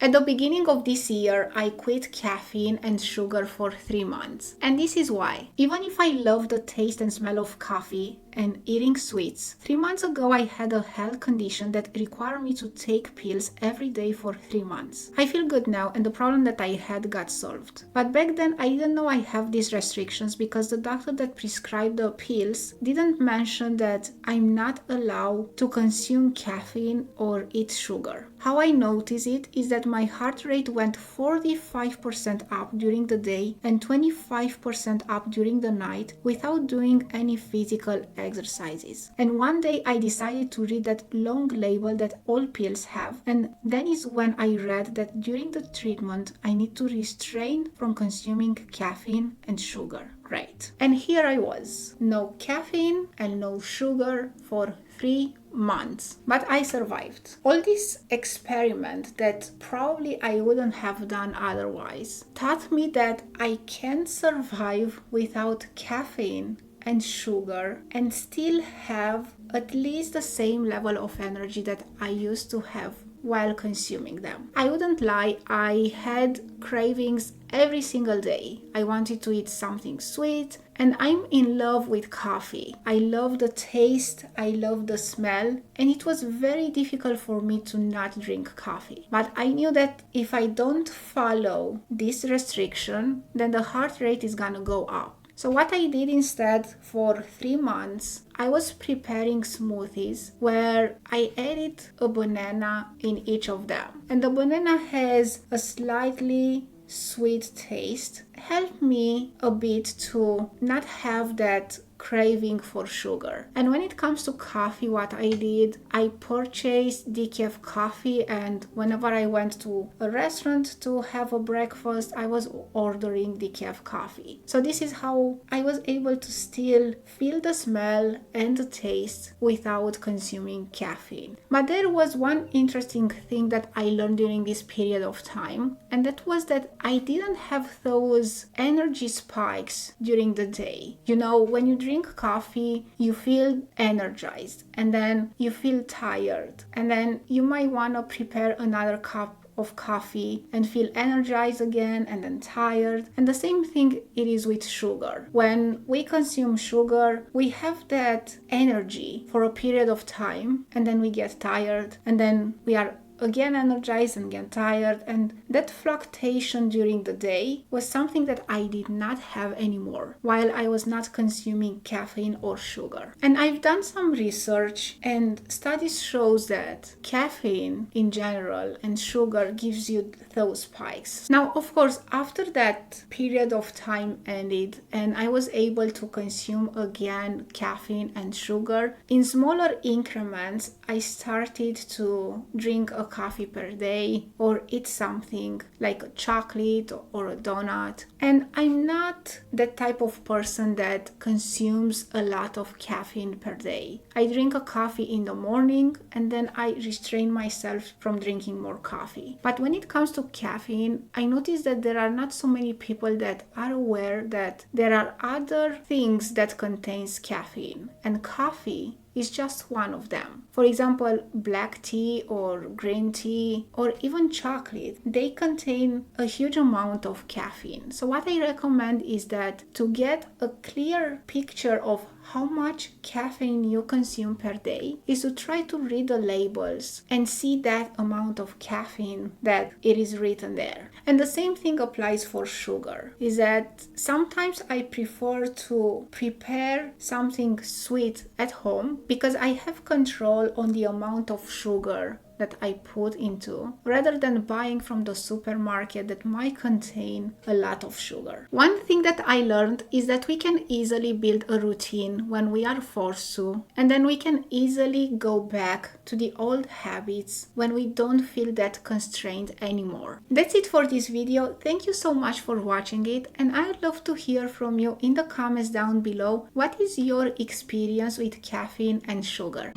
At the beginning of this year, I quit caffeine and sugar for 3 months. And this is why. Even if I love the taste and smell of coffee and eating sweets, 3 months ago I had a health condition that required me to take pills every day for 3 months. I feel good now and the problem that I had got solved. But back then I didn't know I have these restrictions because the doctor that prescribed the pills didn't mention that I'm not allowed to consume caffeine or eat sugar. How I notice it is that my heart rate went 45% up during the day and 25% up during the night without doing any physical exercises. And one day I decided to read that long label that all pills have, and then is when I read that during the treatment I need to restrain from consuming caffeine and sugar. Great. And here I was, no caffeine and no sugar for 3 months. But I survived. All this experiment that probably I wouldn't have done otherwise taught me that I can survive without caffeine and sugar and still have at least the same level of energy that I used to have while consuming them. I wouldn't lie, I had cravings every single day. I wanted to eat something sweet, and I'm in love with coffee. I love the taste, I love the smell, and it was very difficult for me to not drink coffee. But I knew that if I don't follow this restriction, then the heart rate is gonna go up. So what I did instead for 3 months, I was preparing smoothies where I added a banana in each of them. And the banana has a slightly sweet taste. Helped me a bit to not have that craving for sugar. And when it comes to coffee, what I did, I purchased decaf coffee, and whenever I went to a restaurant to have a breakfast, I was ordering decaf coffee. So this is how I was able to still feel the smell and the taste without consuming caffeine. But there was one interesting thing that I learned during this period of time, and that was that I didn't have those energy spikes during the day. You know, when you drink coffee, you feel energized, and then you feel tired, and then you might want to prepare another cup of coffee and feel energized again and then tired. And the same thing it is with sugar. When we consume sugar, we have that energy for a period of time, and then we get tired, and then we are again energized and get tired, and that fluctuation during the day was something that I did not have anymore while I was not consuming caffeine or sugar. And I've done some research, and studies shows that caffeine in general and sugar gives you those spikes. Now, of course, after that period of time ended and I was able to consume again caffeine and sugar in smaller increments, I started to drink a coffee per day or eat something like a chocolate or a donut. And I'm not that type of person that consumes a lot of caffeine per day. I drink a coffee in the morning and then I restrain myself from drinking more coffee. But when it comes to caffeine, I notice that there are not so many people that are aware that there are other things that contains caffeine, and coffee is just one of them. For example, black tea or green tea or even chocolate, they contain a huge amount of caffeine. So what I recommend is that to get a clear picture of how much caffeine you consume per day is to try to read the labels and see that amount of caffeine that it is written there. And the same thing applies for sugar, is that sometimes I prefer to prepare something sweet at home because I have control on the amount of sugar that I put into, rather than buying from the supermarket that might contain a lot of sugar. One thing that I learned is that we can easily build a routine when we are forced to, and then we can easily go back to the old habits when we don't feel that constrained anymore. That's it for this video. Thank you so much for watching it, and I'd love to hear from you in the comments down below. What is your experience with caffeine and sugar?